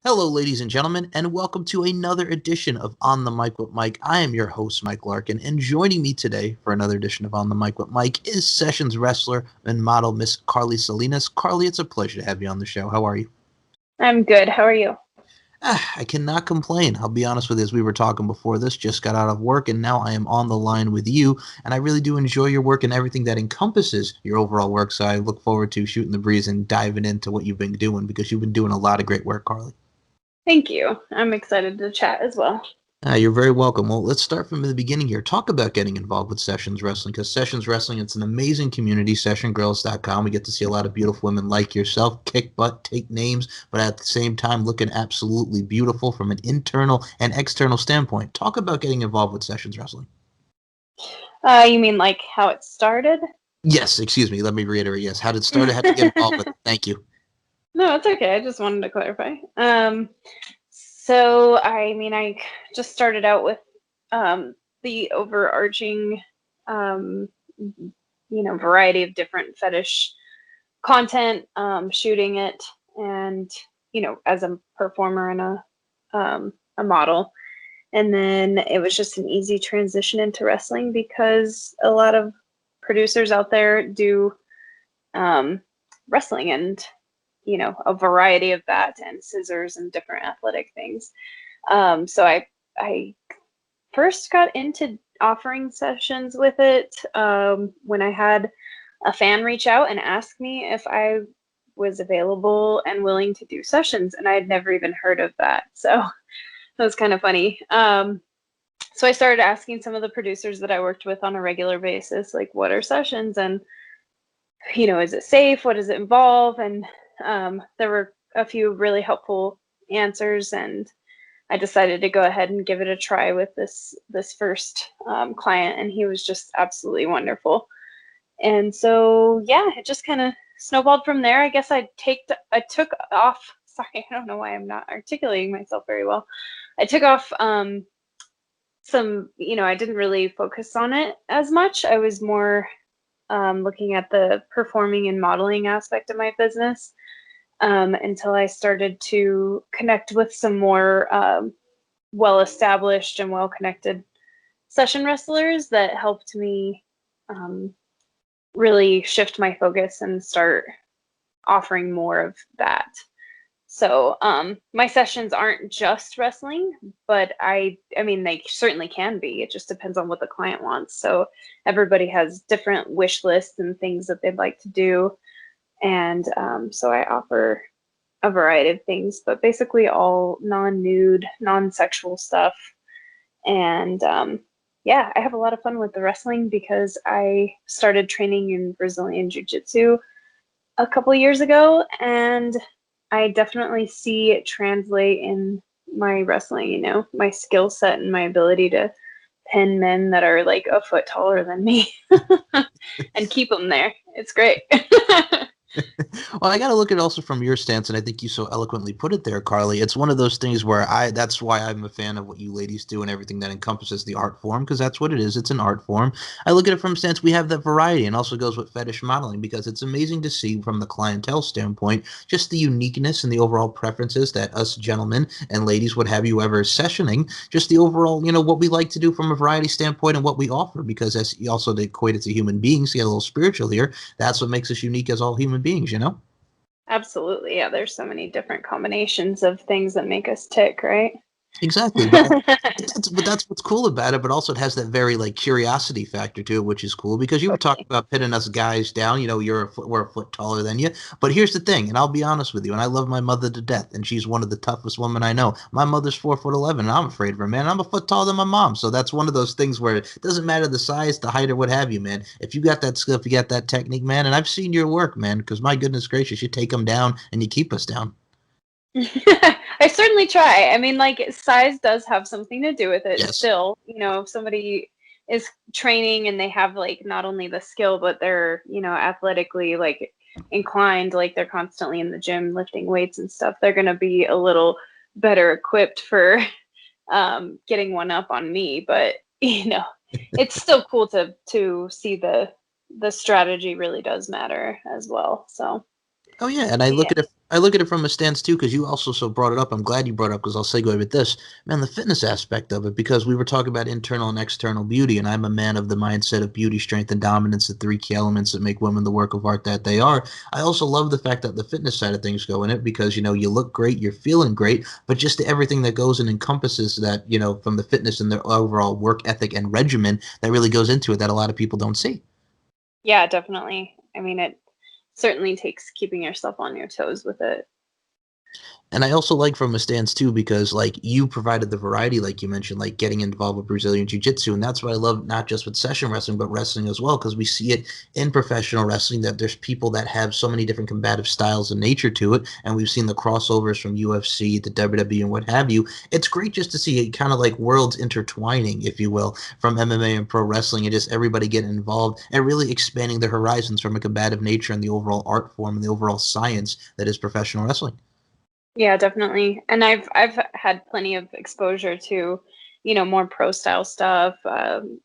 Hello, ladies and gentlemen, and welcome to another edition of On the Mic with Mike. I am your host, Mike Larkin, and joining me today for another edition of On the Mic with Mike is Sessions wrestler and model Miss Carly Salinas. Carly, it's a pleasure to have you on the show. How are you? I'm good. How are you? I cannot complain. I'll be honest with you, as we were talking before this, just got out of work, and now I am on the line with you, and I really do enjoy your work and everything that encompasses your overall work, so I look forward to shooting the breeze and diving into what you've been doing, because you've been doing a lot of great work, Carly. Thank you. I'm excited to chat as well. You're very welcome. Well, let's start from the beginning here. Talk about getting involved with Sessions Wrestling, because Sessions Wrestling, it's an amazing community, sessiongirls.com. We get to see a lot of beautiful women like yourself kick butt, take names, but at the same time looking absolutely beautiful from an internal and external standpoint. Talk about getting involved with Sessions Wrestling. You mean like how it started? Yes, excuse me. Let me reiterate. Yes. How did it start? How to get involved with it? Thank you. No, it's okay. I just wanted to clarify. I just started out with the overarching, um, variety of different fetish content, shooting it, and as a performer and a model. And then it was just an easy transition into wrestling because a lot of producers out there do um, wrestling and, a variety of that and scissors and different athletic things. So I first got into offering sessions with it when I had a fan reach out and ask me if I was available and willing to do sessions. And I had never even heard of that. So that was kind of funny. So I started asking some of the producers that I worked with on a regular basis, like, what are sessions? And, is it safe? What does it involve? And there were a few really helpful answers. And I decided to go ahead and give it a try with this first client. And he was just absolutely wonderful. And so, yeah, it just kind of snowballed from there. I guess I took off. Sorry, I don't know why I'm not articulating myself very well. I took off I didn't really focus on it as much. I was more looking at the performing and modeling aspect of my business until I started to connect with some more well-established and well-connected session wrestlers that helped me really shift my focus and start offering more of that. So my sessions aren't just wrestling, but I mean, they certainly can be. It just depends on what the client wants. So everybody has different wish lists and things that they'd like to do. And so I offer a variety of things, but basically all non-nude, non-sexual stuff. And yeah, I have a lot of fun with the wrestling because I started training in Brazilian Jiu-Jitsu a couple years ago, and I definitely see it translate in my wrestling, my skill set and my ability to pin men that are like a foot taller than me and keep them there. It's great. Well, I got to look at it also from your stance, and I think you so eloquently put it there, Carly. It's one of those things where that's why I'm a fan of what you ladies do and everything that encompasses the art form, because that's what it is. It's an art form. I look at it from a stance, we have that variety, and also goes with fetish modeling, because it's amazing to see from the clientele standpoint, just the uniqueness and the overall preferences that us gentlemen and ladies would have you ever sessioning, just the overall, what we like to do from a variety standpoint and what we offer, because as you also equate it to human beings, to get a little spiritual here, that's what makes us unique as all human beings. Absolutely. Yeah, there's so many different combinations of things that make us tick, right? Exactly, but that's what's cool about it. But also, it has that very like curiosity factor to it, which is cool because you were talking Totally. about pitting us guys down. We're a foot taller than you. But here's the thing, and I'll be honest with you, and I love my mother to death, and she's one of the toughest women I know. My mother's 4'11", and I'm afraid of her, man. I'm a foot taller than my mom, so that's one of those things where it doesn't matter the size, the height, or what have you, man. If you got that skill, if you got that technique, man, and I've seen your work, man, because my goodness gracious, you take them down and you keep us down. I certainly try. I mean, like, size does have something to do with it Yes. still. If somebody is training and they have like not only the skill, but they're, athletically like inclined, like they're constantly in the gym lifting weights and stuff, they're going to be a little better equipped for getting one up on me. But, it's still cool to see the strategy really does matter as well. So Oh yeah, and I look at it from a stance too, because you also so brought it up. I'm glad you brought it up because I'll segue with this, man, the fitness aspect of it, because we were talking about internal and external beauty, and I'm a man of the mindset of beauty, strength, and dominance, the three key elements that make women the work of art that they are. I also love the fact that the fitness side of things go in it because you look great, you're feeling great, but just everything that goes and encompasses that, from the fitness and the overall work ethic and regimen that really goes into it that a lot of people don't see. Yeah, definitely. I mean, it certainly takes keeping yourself on your toes with it. And I also like from a stance too, because like you provided the variety, like you mentioned, like getting involved with Brazilian Jiu Jitsu. And that's what I love, not just with session wrestling, but wrestling as well, because we see it in professional wrestling that there's people that have so many different combative styles and nature to it. And we've seen the crossovers from UFC to WWE and what have you. It's great just to see it kind of like worlds intertwining, if you will, from MMA and pro wrestling and just everybody getting involved and really expanding their horizons from a combative nature and the overall art form and the overall science that is professional wrestling. Yeah, definitely. And I've had plenty of exposure to, more pro style stuff.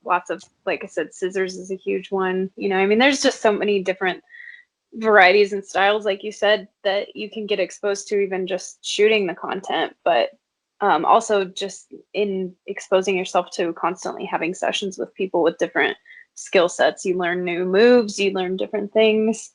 Lots of, like I said, scissors is a huge one. I mean, there's just so many different varieties and styles, like you said, that you can get exposed to even just shooting the content, but also just in exposing yourself to constantly having sessions with people with different skill sets. You learn new moves, you learn different things.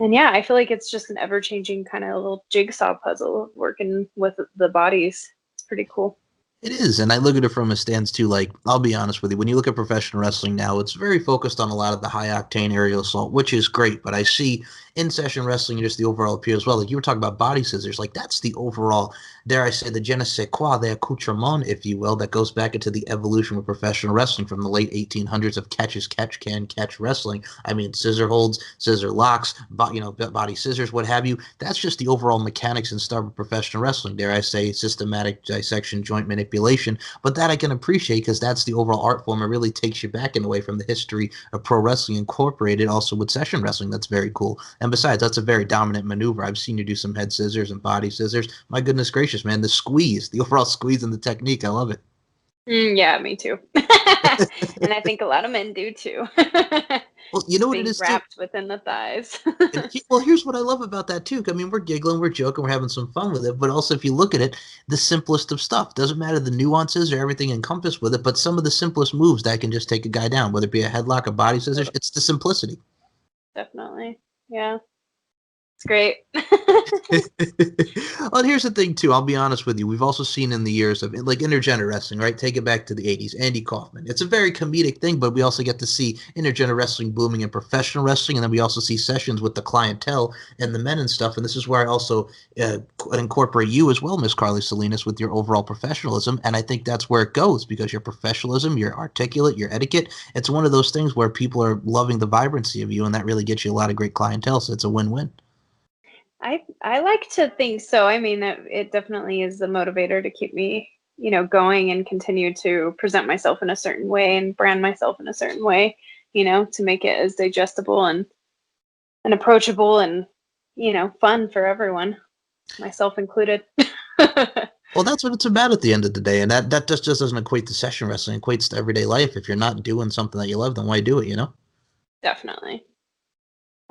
And yeah, I feel like it's just an ever changing kind of little jigsaw puzzle working with the bodies. It's pretty cool. It is, and I look at it from a stance too. Like, I'll be honest with you, when you look at professional wrestling now, it's very focused on a lot of the high octane aerial assault, which is great. But I see in session wrestling just the overall appeal as well. Like you were talking about body scissors, like that's the overall, dare I say, the je ne sais quoi, the accoutrement, if you will, that goes back into the evolution of professional wrestling from the late 1800s of catch as catch can catch wrestling. I mean, scissor holds, scissor locks, body scissors, what have you. That's just the overall mechanics and stuff of professional wrestling. Dare I say, systematic dissection, joint manipulation. But that I can appreciate because that's the overall art form. It really takes you back in a way from the history of pro wrestling incorporated also with session wrestling. That's very cool. And besides, that's a very dominant maneuver. I've seen you do some head scissors and body scissors. My goodness gracious, man, the squeeze, the overall squeeze and the technique. I love it. Yeah, me too. And I think a lot of men do too. Well, you know Just what it being is too? wrapped within the thighs. Well, here's what I love about that too. I mean, we're giggling, we're joking, we're having some fun with it. But also, if you look at it, the simplest of stuff doesn't matter the nuances or everything encompassed with it. But some of the simplest moves that can just take a guy down, whether it be a headlock, a body scissors, it's the simplicity. Definitely. Yeah, it's great. Well, and here's the thing too. I'll be honest with you. We've also seen in the years of like intergender wrestling, right? Take it back to the '80s. Andy Kaufman. It's a very comedic thing, but we also get to see intergender wrestling blooming in professional wrestling, and then we also see sessions with the clientele and the men and stuff. And this is where I also uh, incorporate you as well, Miss Carly Salinas, with your overall professionalism. And I think that's where it goes because your professionalism, your articulate, your etiquette. It's one of those things where people are loving the vibrancy of you, and that really gets you a lot of great clientele. So it's a win-win. I like to think so. I mean, it definitely is a motivator to keep me, going and continue to present myself in a certain way and brand myself in a certain way, to make it as digestible and approachable and, fun for everyone, myself included. Well, that's what it's about at the end of the day, and that just doesn't equate to session wrestling. It equates to everyday life. If you're not doing something that you love, then why do it? You know? Definitely.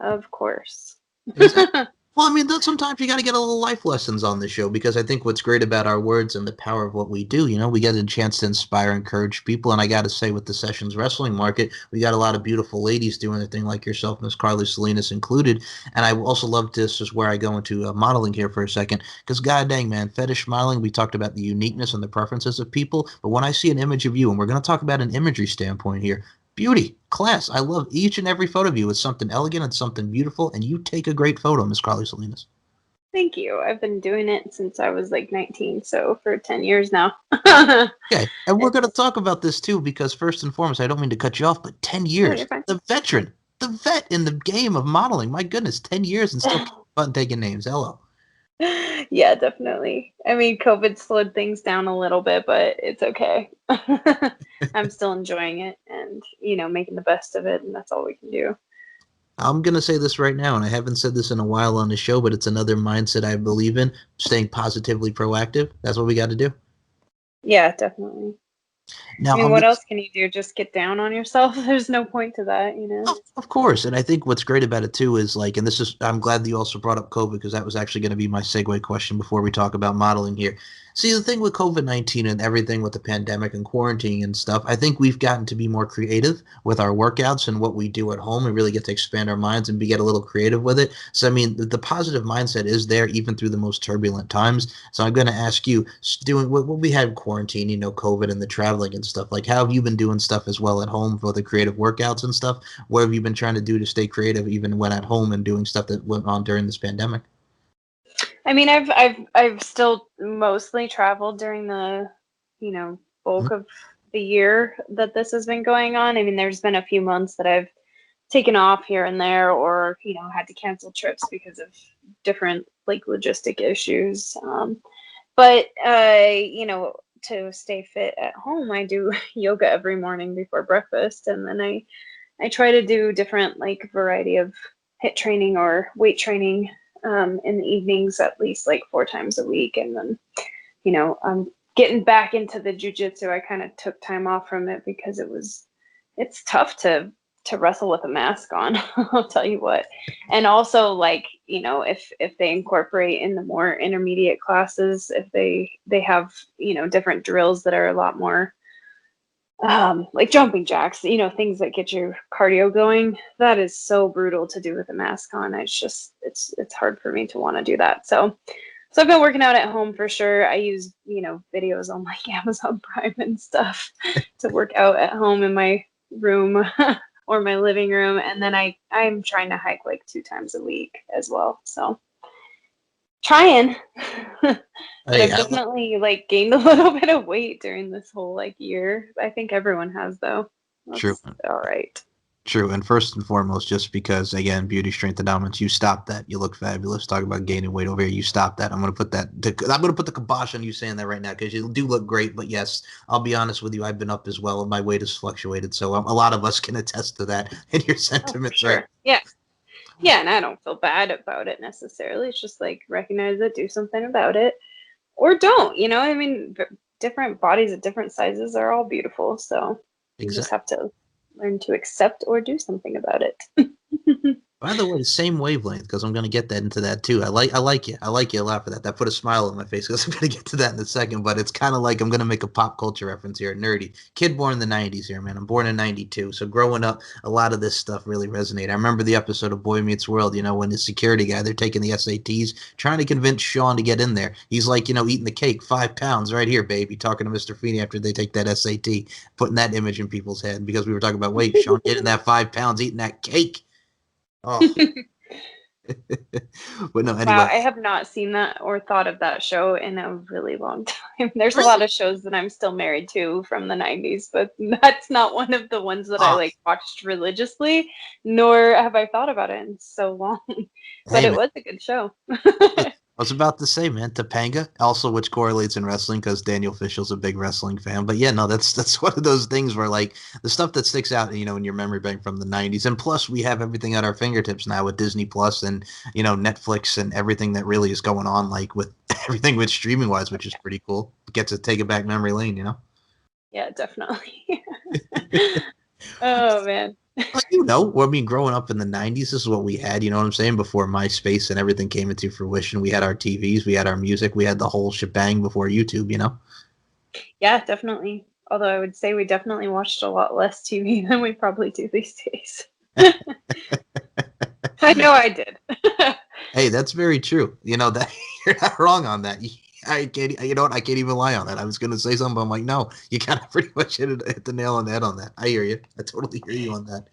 Of course. Exactly. Well, I mean, sometimes you got to get a little life lessons on the show because I think what's great about our words and the power of what we do, we get a chance to inspire, encourage people. And I got to say, with the sessions wrestling market, we got a lot of beautiful ladies doing their thing, like yourself, Miss Carly Salinas included. And I also love this is where I go into modeling here for a second because, god dang, man, fetish modeling, we talked about the uniqueness and the preferences of people. But when I see an image of you, and we're going to talk about an imagery standpoint here, beauty, class. I love each and every photo of you. It's something elegant and something beautiful, and you take a great photo, Miss Carly Salinas. Thank you. I've been doing it since I was like 19, so for 10 years now. Okay, and we're going to It's talk about this too because first and foremost, I don't mean to cut you off, but 10 No, years, you're fine. the veteran, the vet in the game of modeling. My goodness, 10 years and still fun taking names. Hello. Yeah, definitely. I mean, COVID slowed things down a little bit, but it's okay. I'm still enjoying it and, making the best of it, and that's all we can do. I'm going to say this right now, and I haven't said this in a while on the show, but it's another mindset I believe in staying positively proactive. That's what we got to do. Yeah, definitely. I Now mean, I'm what gonna else can you do? Just get down on yourself? There's no point to that, you know? Of course, and I think what's great about it too is like, and this is, I'm glad that you also brought up COVID because that was actually going to be my segue question before we talk about modeling here. See, the thing with COVID-19 and everything with the pandemic and quarantine and stuff, I think we've gotten to be more creative with our workouts and what we do at home and really get to expand our minds and get a little creative with it. So, I mean, the positive mindset is there even through the most turbulent times. So, I'm going to ask you, doing what we had quarantine, COVID and the traveling and stuff, like, how have you been doing stuff as well at home for the creative workouts and stuff? What have you been trying to do to stay creative even when at home and doing stuff that went on during this pandemic? I mean, I've still mostly traveled during the, bulk of the year that this has been going on. I mean, there's been a few months that I've taken off here and there, or had to cancel trips because of different like logistic issues. But to stay fit at home, I do yoga every morning before breakfast, and then I try to do different like variety of hit training or weight training in the evenings at least like 4 times a week. And then, I'm getting back into the jujitsu. I kind of took time off from it because it's tough to wrestle with a mask on. I'll tell you what. And also like, if they incorporate in the more intermediate classes, if they have, different drills that are a lot more like jumping jacks, things that get your cardio going. That is so brutal to do with a mask on. It's hard for me to want to do that. So I've been working out at home for sure. I use, videos on like Amazon Prime and stuff to work out at home in my room or my living room. And then I'm trying to hike like 2 times a week as well. So trying. But Hey, I've definitely like gained a little bit of weight during this whole like year. I think everyone has though. true. That's all right. True, and first and foremost, just because again, beauty, strength, and dominance, you stop that. You look fabulous. Talk about gaining weight over here. You stop that. I'm gonna put that. I'm gonna put the kibosh on you saying that right now because you do look great. But yes, I'll be honest with you. I've been up as well, and my weight has fluctuated. So a lot of us can attest to that in your Oh, for sentiments, right? sure. Yeah. Yeah, and I don't feel bad about it necessarily. It's just like recognize it, do something about it, or don't. I mean, different bodies at different sizes are all beautiful. So you just Exactly. have to learn to accept or do something about it. By the way, same wavelength because I'm gonna get that into that too. I like you. I like you a lot for that. That put a smile on my face because I'm gonna get to that in a second. But it's kind of like I'm gonna make a pop culture reference here, nerdy kid born in the '90s here, man. I'm born in '92, so growing up, a lot of this stuff really resonated. I remember the episode of Boy Meets World. When the security guy they're taking the SATs, trying to convince Sean to get in there. He's like, eating the cake, 5 pounds right here, baby. Talking to Mr. Feeney after they take that SAT, putting that image in people's head because we were talking about weight. Sean getting that 5 pounds, eating that cake. Oh. But no, Wow, anyway. I have not seen that or thought of that show in a really long time. There's a lot Really? of shows that I'm still married to from the 90s, but that's not one of the ones that I Oh, like watched religiously, nor have I thought about it in so long. But hey, it man. was a good show. I was about to say, man, Topanga, also which correlates in wrestling because Daniel Fishel's a big wrestling fan. But yeah, no, that's one of those things where like the stuff that sticks out, in your memory bank from the '90s, and plus we have everything at our fingertips now with Disney Plus and Netflix and everything that really is going on, like with everything with streaming wise, which is pretty cool. Get to take it back memory lane. Yeah, definitely. Oh man. Well, I mean, growing up in the '90s, this is what we had. You know what I'm saying? Before MySpace and everything came into fruition, we had our TVs, we had our music, we had the whole shebang before YouTube. Yeah, definitely. Although I would say we definitely watched a lot less TV than we probably do these days. I know I did. Hey, that's very true. That you're not wrong on that. I can't. You know what? I can't even lie on that. I was gonna say something, but I'm like, no, you kind of pretty much hit the nail on the head on that. I hear you. I totally hear you on that.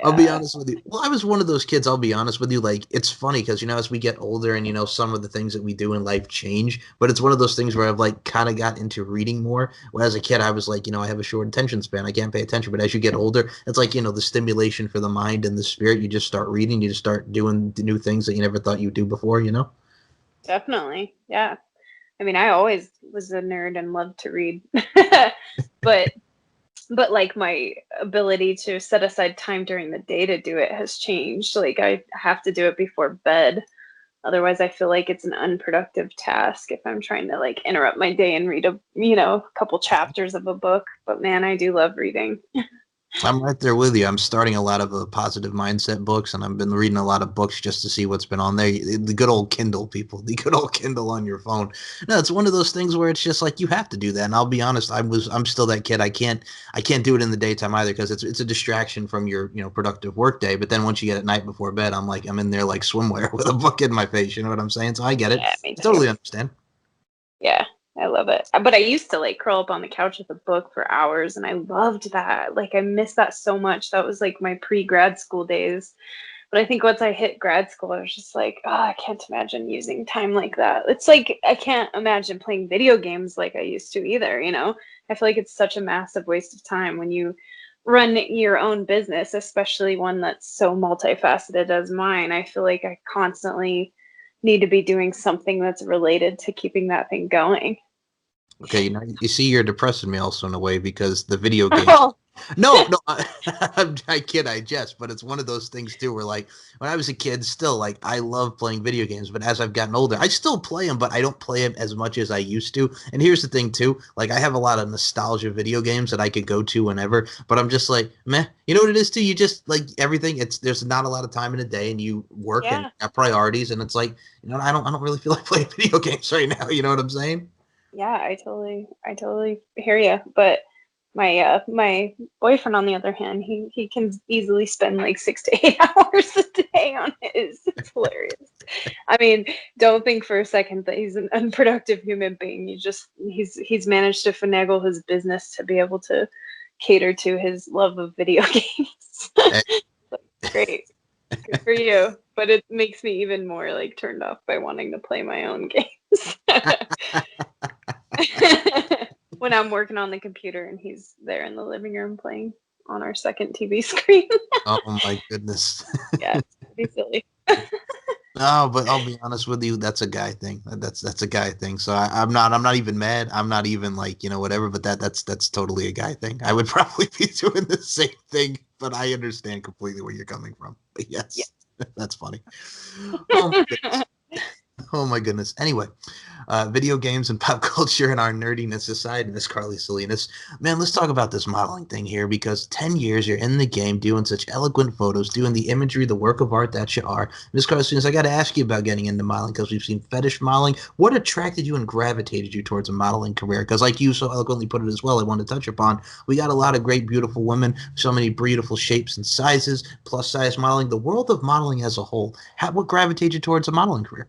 I'll be Yeah, honest with you. Well, I was one of those kids. I'll be honest with you. Like, it's funny because as we get older and some of the things that we do in life change. But it's one of those things where I've like kind of got into reading more. Where as a kid, I was like, I have a short attention span. I can't pay attention. But as you get older, it's like the stimulation for the mind and the spirit. You just start reading. You just start doing the new things that you never thought you'd do before. definitely. Yeah. I mean, I always was a nerd and loved to read. but but like my ability to set aside time during the day to do it has changed. Like I have to do it before bed. Otherwise, I feel like it's an unproductive task if I'm trying to like interrupt my day and read a couple chapters of a book. But man, I do love reading. I'm right there with you. I'm starting a lot of positive mindset books, and I've been reading a lot of books just to see what's been on there. The good old Kindle, people, the good old Kindle on your phone. No, it's one of those things where it's just like you have to do that. And I'll be honest, I'm still that kid. I can't do it in the daytime either because it's a distraction from your productive work day. But then once you get at night before bed, I'm in there like swimwear with a book in my face. You know what I'm saying? So I get it. Yeah, me I too. totally understand. Yeah, I love it. But I used to like curl up on the couch with a book for hours, and I loved that. Like, I miss that so much. That was like my pre-grad school days. But I think once I hit grad school, I was just like, oh, I can't imagine using time like that. It's like I can't imagine playing video games like I used to either, you know? I feel like it's such a massive waste of time when you run your own business, especially one that's so multifaceted as mine. I feel like I constantly need to be doing something that's related to keeping that thing going. Okay, you see, you're depressing me also in a way because the video game. Oh, No, no, I kid, I jest, but it's one of those things too where like when I was a kid, still like I love playing video games, but as I've gotten older, I still play them, but I don't play them as much as I used to. And here's the thing too, like I have a lot of nostalgia video games that I could go to whenever, but I'm just like, meh. You know what it is too? You just like everything. There's not a lot of time in a day, and you work and yeah. have priorities, and it's like I don't really feel like playing video games right now. You know what I'm saying? Yeah, I totally hear you. But my boyfriend, on the other hand, he can easily spend like 6 to 8 hours a day on his. It's hilarious. I mean, don't think for a second that he's an unproductive human being. He's managed to finagle his business to be able to cater to his love of video games. Great. Good for you. But it makes me even more like turned off by wanting to play my own games. When I'm working on the computer and he's there in the living room playing on our second TV screen. Oh my goodness. Yeah, it's pretty silly. No, but I'll be honest with you, that's a guy thing. That's a guy thing. So I'm not even mad. I'm not even like, whatever, but that's totally a guy thing. I would probably be doing the same thing, but I understand completely where you're coming from. But Yeah. yes, that's funny. Oh my goodness. Oh my goodness. Anyway, video games and pop culture and our nerdiness aside, Miss Carly Salinas, man, let's talk about this modeling thing here because 10 years you're in the game doing such eloquent photos, doing the imagery, the work of art that you are. Miss Carly Salinas, I got to ask you about getting into modeling because we've seen fetish modeling. What attracted you and gravitated you towards a modeling career? Because, like you so eloquently put it as well, I want to touch upon, we got a lot of great, beautiful women, so many beautiful shapes and sizes, plus size modeling, the world of modeling as a whole. What gravitated you towards a modeling career?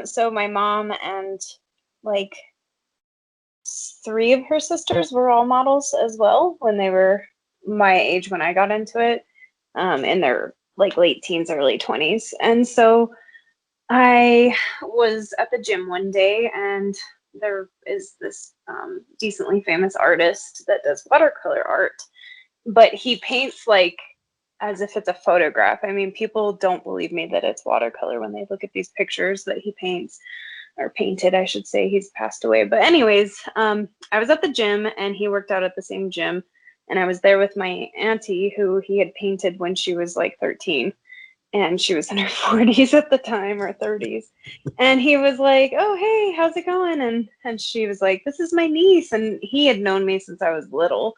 So my mom and like three of her sisters were all models as well when they were my age when I got into it, in their like late teens, early 20s. And so I was at the gym one day, and there is this decently famous artist that does watercolor art, but he paints like as if it's a photograph. I mean, people don't believe me that it's watercolor when they look at these pictures that he paints, or painted, I should say. He's passed away. But anyways, I was at the gym and he worked out at the same gym. And I was there with my auntie who he had painted when she was like 13. And she was in her 40s at the time, or 30s. And he was like, "Oh, hey, how's it going?" And she was like, "This is my niece." And he had known me since I was little,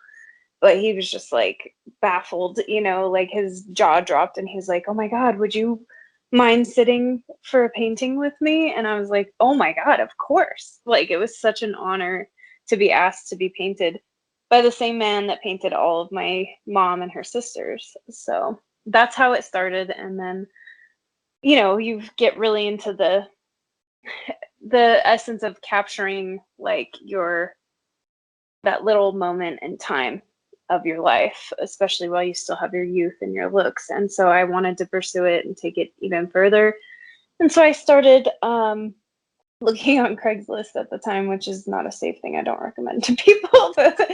but he was just like baffled, like his jaw dropped, and he's like, "Oh my God, would you mind sitting for a painting with me?" And I was like, "Oh my God, of course." Like, it was such an honor to be asked to be painted by the same man that painted all of my mom and her sisters. So that's how it started. And then, you get really into the essence of capturing like your that little moment in time of your life, especially while you still have your youth and your looks. And so I wanted to pursue it and take it even further. And so I started looking on Craigslist at the time, which is not a safe thing. I don't recommend to people, but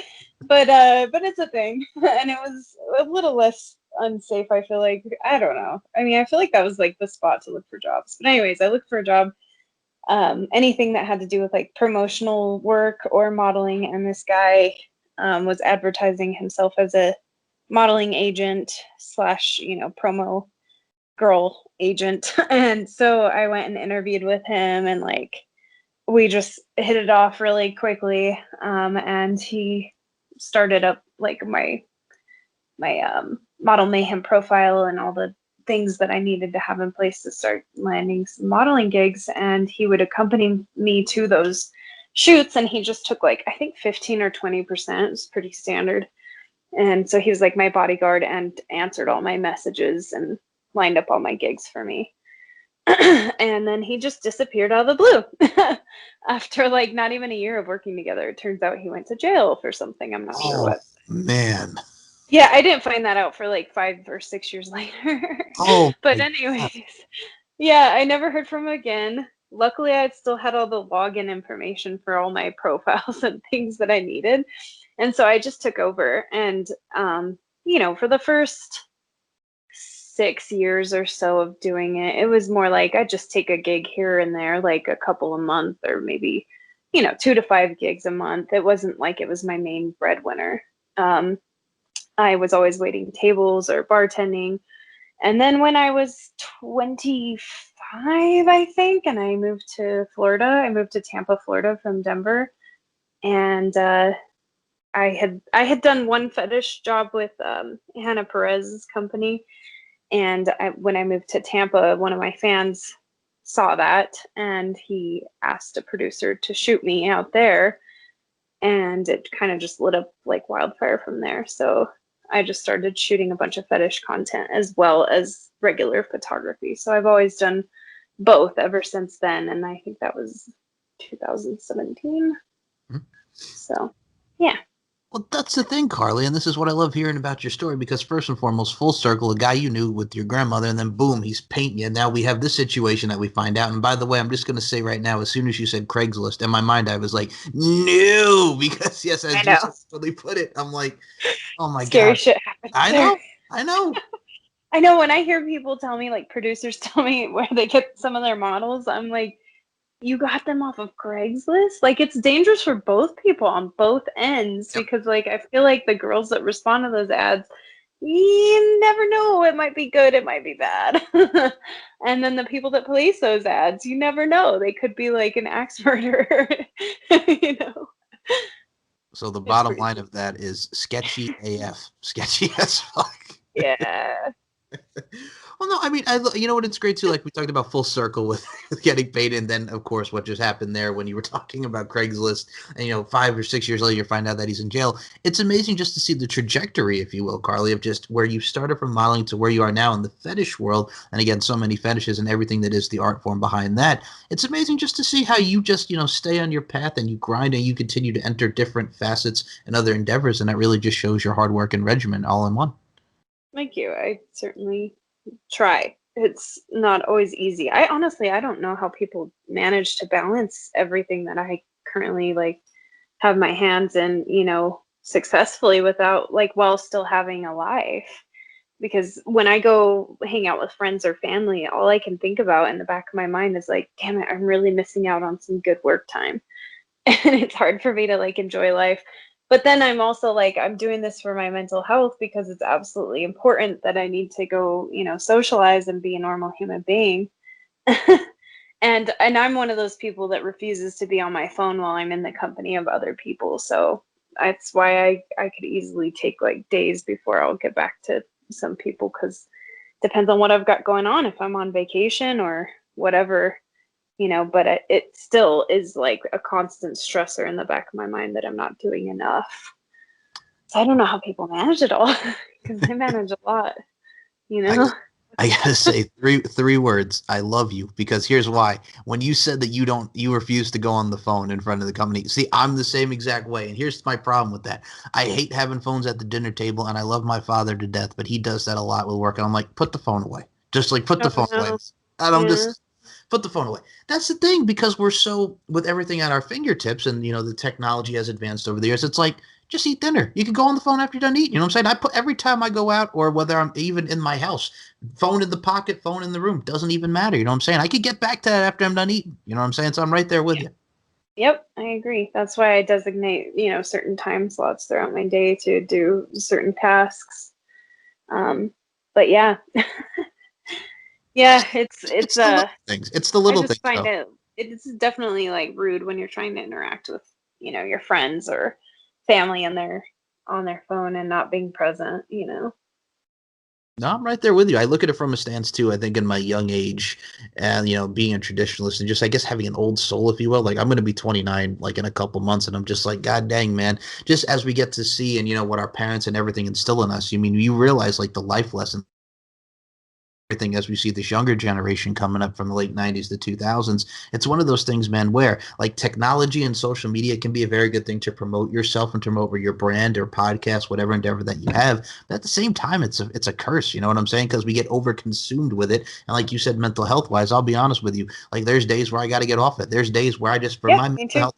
it's a thing. And it was a little less unsafe, I feel like. I don't know. I mean, I feel like that was like the spot to look for jobs. But anyways, I looked for a job, anything that had to do with like promotional work or modeling. And this guy was advertising himself as a modeling agent slash, promo girl agent. And so I went and interviewed with him, and like we just hit it off really quickly. And he started up like my model mayhem profile and all the things that I needed to have in place to start landing some modeling gigs. And he would accompany me to those shoots, and he just took like I think 15 or 20%. It was pretty standard. And so he was like my bodyguard and answered all my messages and lined up all my gigs for me. And then he just disappeared out of the blue after like not even a year of working together. It turns out he went to jail for something. I'm not sure Oh what. man. Yeah, I didn't find that out for like 5 or 6 years later. Oh But my God. anyways, yeah, I never heard from him again. Luckily, I still had all the login information for all my profiles and things that I needed. And so I just took over. And, for the first 6 years or so of doing it, it was more like I just take a gig here and there, like a couple a month, or maybe, 2 to 5 gigs a month. It wasn't like it was my main breadwinner. Um, I was always waiting tables or bartending. And then when I was 25, I think, and I moved to Florida, I moved to Tampa, Florida from Denver. And I had done one fetish job with Hannah Perez's company. And when I moved to Tampa, one of my fans saw that, and he asked a producer to shoot me out there. And it kind of just lit up like wildfire from there. So I just started shooting a bunch of fetish content as well as regular photography. So I've always done both ever since then. And I think that was 2017. So, yeah. Well, that's the thing, Carly, and this is what I love hearing about your story because first and foremost, full circle, a guy you knew with your grandmother, and then boom, he's painting you. Now we have this situation that we find out. And by the way, I'm just going to say right now, as soon as you said Craigslist, in my mind, I was like, no, because yes, I as you know. so really put it, I'm like, oh my Scary God, shit happens I there. know, I know. I know when I hear people tell me, like producers tell me where they get some of their models, I'm like, you got them off of Craigslist? Like it's dangerous for both people on both ends Yep. because like I feel like the girls that respond to those ads, you never know. It might be good, it might be bad. And then the people that place those ads, you never know. They could be like an axe murderer. you know, So the it's bottom line crazy. of that is sketchy AF, sketchy as fuck. Yeah. Well, no, I mean, you know what? It's great too. Like we talked about full circle with, with getting paid, and then of course what just happened there when you were talking about Craigslist, and 5 or 6 years later you find out that he's in jail. It's amazing just to see the trajectory, if you will, Carly, of just where you started from modeling to where you are now in the fetish world, and again, so many fetishes and everything that is the art form behind that. It's amazing just to see how you just stay on your path and you grind and you continue to enter different facets and other endeavors, and that really just shows your hard work and regimen all in one. Thank you. I certainly try. It's not always easy. I don't know how people manage to balance everything that I currently like have my hands in, successfully without like while still having a life. Because when I go hang out with friends or family, all I can think about in the back of my mind is like, damn it, I'm really missing out on some good work time. And it's hard for me to like enjoy life. But then I'm also like, I'm doing this for my mental health because it's absolutely important that I need to go, socialize and be a normal human being. And I'm one of those people that refuses to be on my phone while I'm in the company of other people. So that's why I could easily take like days before I'll get back to some people because depends on what I've got going on, if I'm on vacation or whatever, but it still is like a constant stressor in the back of my mind that I'm not doing enough. So I don't know how people manage it all because I manage a lot, you I know? I gotta say three words. I love you because here's why. When you said that you refuse to go on the phone in front of the company. See, I'm the same exact way, and here's my problem with that. I hate having phones at the dinner table, and I love my father to death, but he does that a lot with work, and I'm like, put the phone away. Just like put Oh the phone away. no. And I'm Yeah. just put the phone away. That's the thing because we're so with everything at our fingertips, and the technology has advanced over the years. It's like just eat dinner. You can go on the phone after you're done eating. You know what I'm saying? I put every time I go out, or whether I'm even in my house, phone in the pocket, phone in the room, doesn't even matter. You know what I'm saying? I could get back to that after I'm done eating. You know what I'm saying? So I'm right there with you. Yep, I agree. That's why I designate, certain time slots throughout my day to do certain tasks. Um, but yeah, Yeah, It's the little things. It's the I little just things, find though. it's definitely like rude when you're trying to interact with, your friends or family and they're on their phone and not being present. No, I'm right there with you. I look at it from a stance too. I think in my young age, and being a traditionalist and just I guess having an old soul, if you will. Like I'm going to be 29 like in a couple months, and I'm just like, God dang, man. Just as we get to see and what our parents and everything instill in us, you realize like the life lesson everything as we see this younger generation coming up from the late 90s to 2000s. It's one of those things, man, where like technology and social media can be a very good thing to promote yourself and to promote your brand or podcast, whatever endeavor that you have. But at the same time, it's a curse, you know what I'm saying? Because we get over consumed with it. And like you said, mental health wise, I'll be honest with you, like there's days where I got to get off it. There's days where I just for Yeah, my me mental too. health.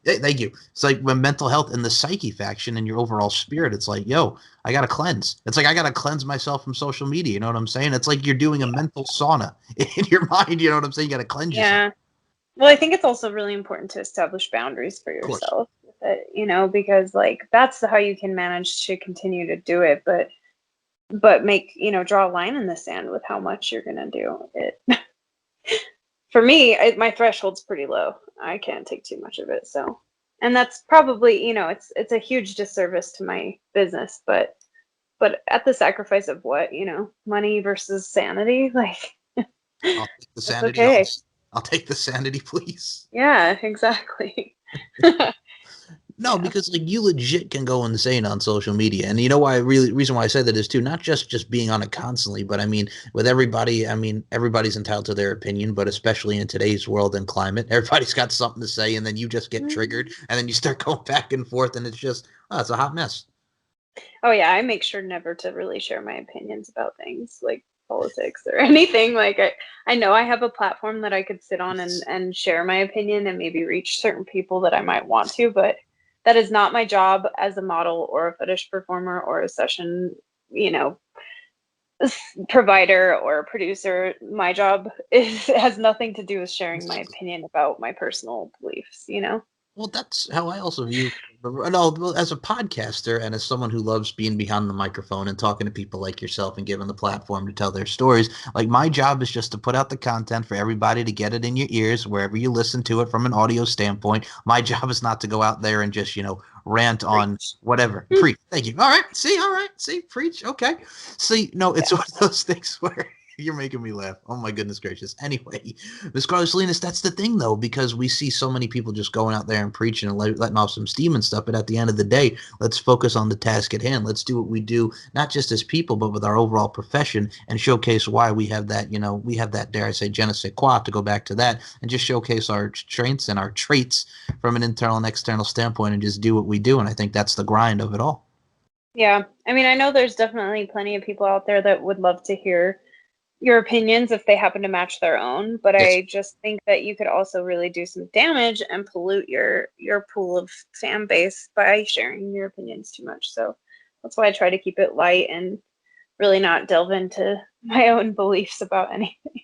Thank you. It's like when mental health and the psyche faction and your overall spirit, it's like, yo, I gotta cleanse. It's like I gotta cleanse myself from social media. You know what I'm saying? It's like you're doing a Yeah. mental sauna in your mind. You know what I'm saying? You gotta cleanse yourself. Yeah. Well, I think it's also really important to establish boundaries for Of course. yourself with it, because like that's how you can manage to continue to do it, but draw a line in the sand with how much you're gonna do it. For me, my threshold's pretty low. I can't take too much of it, so and that's probably it's a huge disservice to my business, but at the sacrifice of what, money versus sanity, like I'll take the that's sanity. okay. I'll take the sanity, please. Yeah, exactly. No, Yeah. because like you legit can go insane on social media, and you know why? Really, reason why I said that is too not just being on it constantly, but I mean with everybody. I mean everybody's entitled to their opinion, but especially in today's world and climate, everybody's got something to say, and then you just get triggered, Mhm. and then you start going back and forth, and it's just it's a hot mess. Oh yeah, I make sure never to really share my opinions about things like politics or anything. Like I know I have a platform that I could sit on and share my opinion and maybe reach certain people that I might want to, but that is not my job as a model or a fetish performer or a session, you know, provider or producer. My job is has nothing to do with sharing my opinion about my personal beliefs. Well, that's how I also view. No, well, as a podcaster and as someone who loves being behind the microphone and talking to people like yourself and giving the platform to tell their stories, like my job is just to put out the content for everybody to get it in your ears wherever you listen to it from an audio standpoint. My job is not to go out there and just, rant on Preach. whatever. Preach. Thank you. All right. See, all right. See, preach. Okay. See, no, it's Yeah. one of those things where you're making me laugh. Oh my goodness gracious. Anyway, Miss Carlos Salinas, that's the thing though, because we see so many people just going out there and preaching and letting off some steam and stuff. But at the end of the day, let's focus on the task at hand. Let's do what we do, not just as people, but with our overall profession, and showcase why we have that, we have that, dare I say, je ne sais quoi, to go back to that, and just showcase our strengths and our traits from an internal and external standpoint and just do what we do. And I think that's the grind of it all. Yeah. I mean, I know there's definitely plenty of people out there that would love to hear your opinions if they happen to match their own, but Yes. I just think that you could also really do some damage and pollute your pool of fan base by sharing your opinions too much. So that's why I try to keep it light and really not delve into my own beliefs about anything.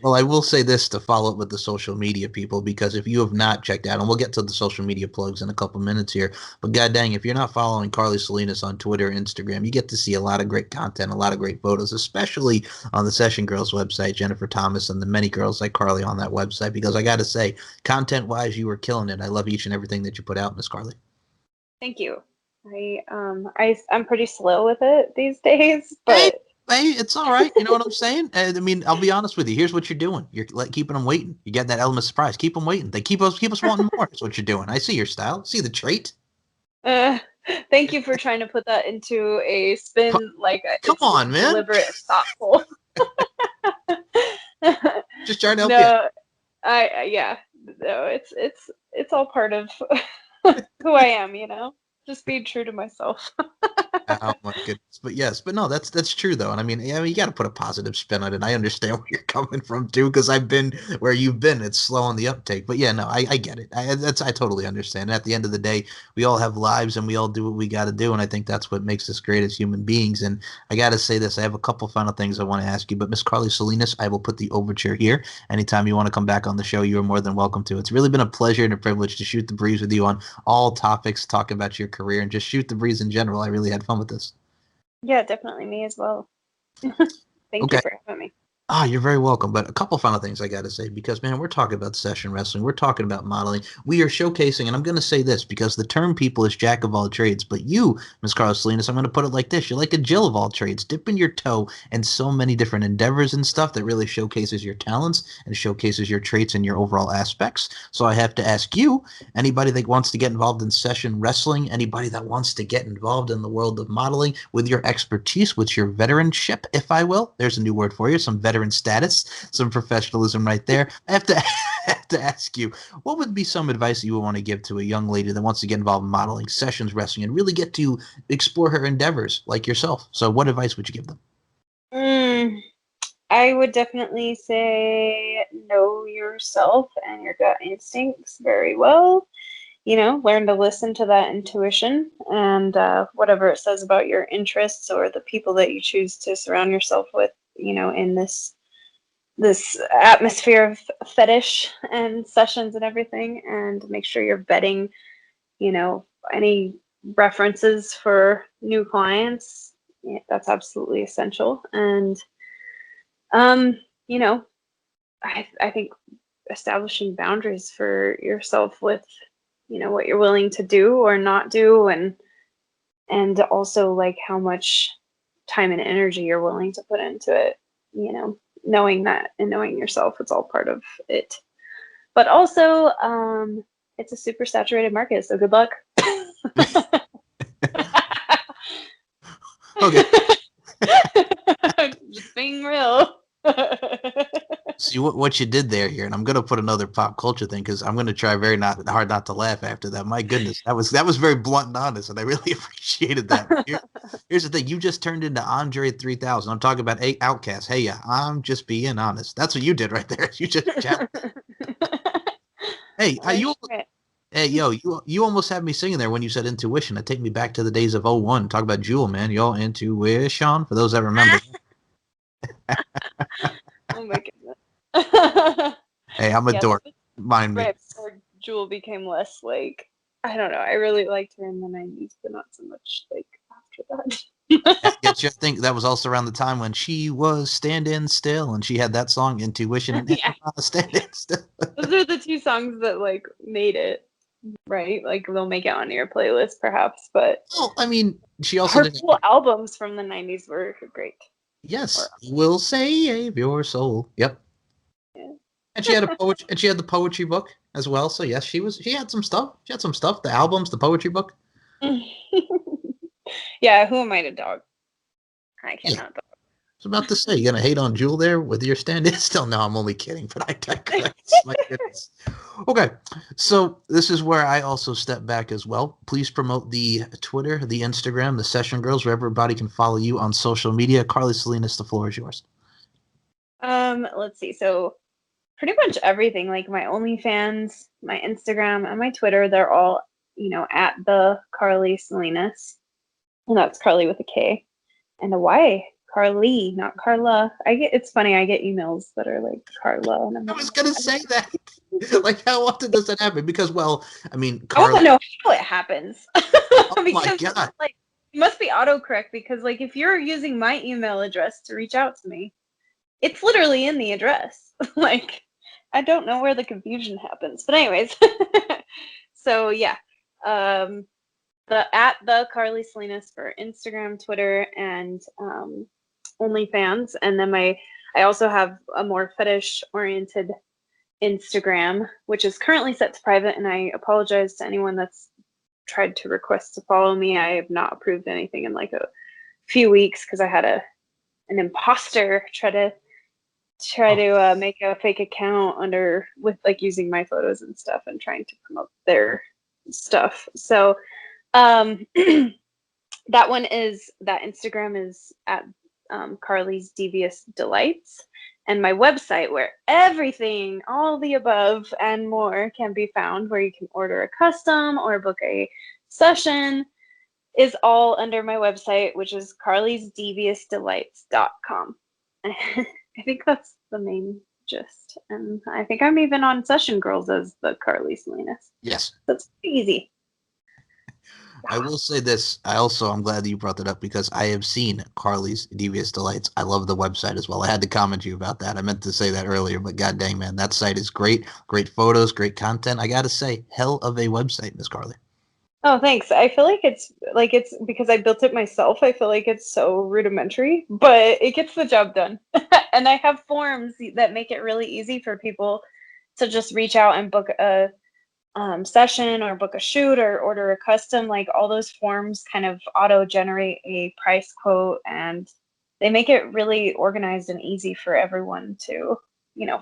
Well, I will say this to follow up with the social media people, because if you have not checked out, and we'll get to the social media plugs in a couple minutes here, but god dang, if you're not following Carly Salinas on Twitter, Instagram, you get to see a lot of great content, a lot of great photos, especially on the Session Girls website, Jennifer Thomas and the many girls like Carly on that website, because I got to say, content wise, you were killing it. I love each and everything that you put out, Miss Carly. Thank you. I'm pretty slow with it these days, Hey, but hey, it's all right. You know what I'm saying? I mean, I'll be honest with you. Here's what you're doing. You're keeping them waiting. You get that element of surprise. Keep them waiting. They keep us wanting more. Is what you're doing. I see your style. See the trait. uh, thank you for trying to put that into a Co- spin like Come it's on, man. deliberate and thoughtful. Just trying to help you. No, yeah, no, it's all part of who I am. Just being true to myself. Oh my goodness. But yes, but no, that's true though. And I mean, you got to put a positive spin on it. I understand where you're coming from too, because I've been where you've been. It's slow on the uptake. But yeah, no, I get it. I totally understand. At the end of the day, we all have lives and we all do what we got to do. And I think that's what makes us great as human beings. And I got to say this, I have a couple final things I want to ask you. But Miss Carly Salinas, I will put the overture here. Anytime you want to come back on the show, you are more than welcome to. It's really been a pleasure and a privilege to shoot the breeze with you on all topics, talk about your career, and just shoot the breeze in general. I really had fun with this. Yeah, definitely me as well. Thank you Okay. for having me. Ah, you're very welcome. But a couple final things I got to say because, man, we're talking about session wrestling. We're talking about modeling. We are showcasing, and I'm going to say this because the term people is jack of all trades. But you, Miss Carlos Salinas, I'm going to put it like this. You're like a Jill of all trades, dipping your toe in so many different endeavors and stuff that really showcases your talents and showcases your traits and your overall aspects. So I have to ask you, anybody that wants to get involved in session wrestling, anybody that wants to get involved in the world of modeling with your expertise, with your veteranship, if I will, there's a new word for you, some veteran status, some professionalism right there. I have to have to ask you, what would be some advice that you would want to give to a young lady that wants to get involved in modeling, sessions wrestling, and really get to explore her endeavors like yourself? So, what advice would you give them? Mm, I would definitely say know yourself and your gut instincts very well. Learn to listen to that intuition and whatever it says about your interests or the people that you choose to surround yourself with, in this atmosphere of fetish and sessions and everything, and make sure you're vetting, any references for new clients. Yeah, that's absolutely essential. And um, you know, I think establishing boundaries for yourself with, what you're willing to do or not do, and also like how much time and energy you're willing to put into it, knowing that and knowing yourself, it's all part of it. But also, it's a super saturated market, so good luck. Okay. Just being real. See what you did there here, and I'm gonna put another pop culture thing because I'm gonna try very not hard not to laugh after that. My goodness, that was very blunt and honest, and I really appreciated that. Here's the thing: you just turned into Andre 3000. I'm talking about Outcast. Hey, yeah, I'm just being honest. That's what you did right there. You just hey, Oh, you shit. hey yo, you almost had me singing there when you said intuition. That take me back to the days of '01. Talk about Jewel, man. Y'all intuition for those that remember. Oh my goodness. Hey, I'm a Yeah, that dork. was Mind me. right before Jewel became less like, I don't know. I really liked her in the 90s, but not so much like after I that. get you. I think that was also around the time when she was standing still, and she had that song "Intuition" and Yeah, "Standing Still." those are the two songs that like made it, right? Like they'll make it on your playlist perhaps, but Well, I mean, she also her did. full albums from the 90s were great. Yes, Or will save your soul. Yep, yeah. and she had a poetry, and she had the poetry book as well. So yes, she had some stuff. She had some stuff. The albums, the poetry book. Yeah, who am I to dog? I Yeah, cannot I was about to say, you gonna hate on Jewel there with your stand-in? Still, no, I'm only kidding, but I digress. My goodness. Okay, so this is where I also step back as well. Please promote the Twitter, the Instagram, the Session Girls, where everybody can follow you on social media. Carly Salinas, the floor is yours. Let's see. So pretty much everything, like my OnlyFans, my Instagram, and my Twitter, they're all, at the Carly Salinas. And that's Carly with a K and a Y. Carly, not Carla. It's funny, I get emails that are like Carla, and I'm I like, was gonna say that. Like, how often does that happen? Because, well, I mean, I want to Carly. know how it happens. Oh my Because God. like it must be autocorrect, because like if you're using my email address to reach out to me, it's literally in the address. Like, I don't know where the confusion happens. But anyways, so yeah. Um the Carly Salinas for Instagram, Twitter, and OnlyFans. And then I also have a more fetish oriented Instagram, which is currently set to private, and I apologize to anyone that's tried to request to follow me. I have not approved anything in like a few weeks because I had an imposter try Oh, to make a fake account under with like using my photos and stuff and trying to promote their stuff. So um that Instagram is at Carly's Devious Delights, and my website where everything, all the above and more, can be found, where you can order a custom or book a session, is all under my website, which is carlysdeviousdelights.com. I think that's the main gist. And I think I'm even on Session Girls as the Carly Salinas. yes. That's pretty easy. I will say this. I'm glad that you brought that up because I have seen Carly's Devious Delights. I love the website as well. I had to comment to you about that. I meant to say that earlier, but god dang, man, that site is great. Great photos, great content. I gotta say, hell of a website, Miss Carly. Oh, thanks. I feel like it's because I built it myself. I feel like it's so rudimentary, but it gets the job done. And I have forms that make it really easy for people to just reach out and book a session or book a shoot or order a custom. Like all those forms kind of auto generate a price quote, and they make it really organized and easy for everyone to,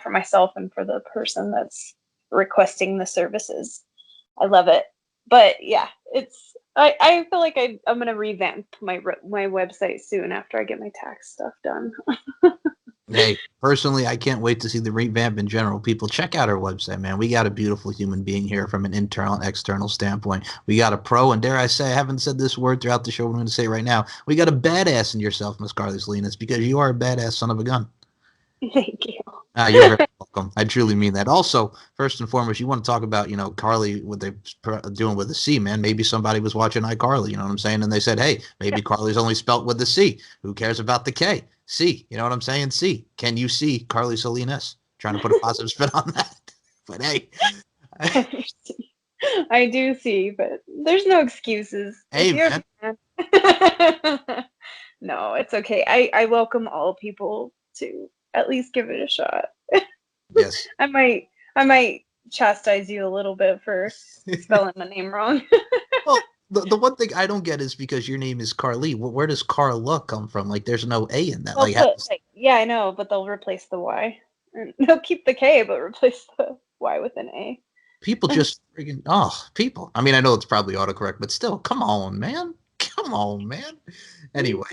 for myself and for the person that's requesting the services. I love it. But yeah, I feel like I'm gonna revamp my website soon after I get my tax stuff done. Hey, personally, I can't wait to see the revamp in general. People, check out our website, man. We got a beautiful human being here from an internal and external standpoint. We got a pro, and dare I say, I haven't said this word throughout the show, but I'm going to say it right now. We got a badass in yourself, Miss Carly Salinas, because you are a badass son of a gun. Thank you. You're very welcome. I truly mean that. Also, first and foremost, you want to talk about, Carly, what they're doing with the C, man. Maybe somebody was watching iCarly, you know what I'm saying? And they said, hey, maybe Carly's only spelt with the C. Who cares about the K? C, you know what I'm saying? C. Can you see Carly Salinas? Trying to put a positive spin on that. But hey, I do see, but there's no excuses. If hey, you're man. a fan. No, it's okay. I welcome all people to at least give it a shot. Yes. I might chastise you a little bit for spelling my name wrong. Well, the one thing I don't get is because your name is Carly. Where does Carla come from? Like, there's no A in that. They'll Like, how put like, yeah, I know, but they'll replace the Y. And they'll keep the K, but replace the Y with an A. people just freaking people. I mean, I know it's probably autocorrect, but still, come on, man. Come on, man. Anyway,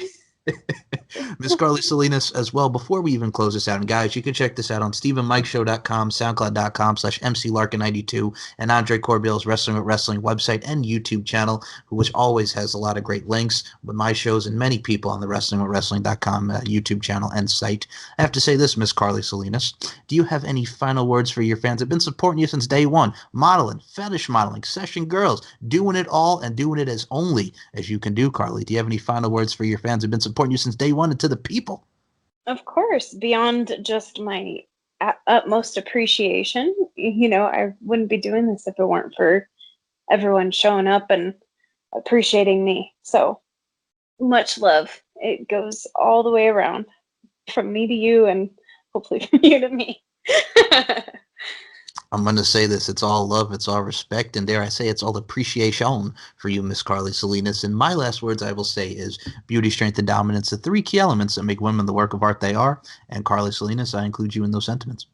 Miss Carly Salinas as well. Before we even close this out, and guys, you can check this out on StephenMikeShow.com, SoundCloud.com/MCLarkin92, and Andre Corbill's Wrestling with Wrestling website and YouTube channel, which always has a lot of great links with my shows and many people on the WrestlingWithWrestling.com YouTube channel and site. I have to say this, Miss Carly Salinas. Do you have any final words for your fans? I've been supporting you since day one. Modeling, fetish modeling, session girls, doing it all and doing it as only as you can do, Carly. Do you have any final words for your fans who've been supporting you since day one and to the people? Of course, beyond just my utmost appreciation, I wouldn't be doing this if it weren't for everyone showing up and appreciating me. So much love. It goes all the way around from me to you and hopefully from you to me. I'm going to say this. It's all love. It's all respect. And dare I say, it's all appreciation for you, Miss Carly Salinas. And my last words I will say is beauty, strength, and dominance, the three key elements that make women the work of art they are. And Carly Salinas, I include you in those sentiments.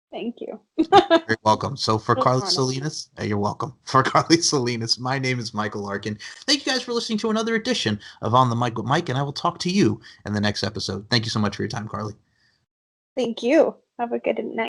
Thank you. You're very welcome. So for Really Carly honest. Salinas, you're welcome. For Carly Salinas, my name is Michael Larkin. Thank you guys for listening to another edition of On the Mic with Mike, and I will talk to you in the next episode. Thank you so much for your time, Carly. Thank you. Have a good night.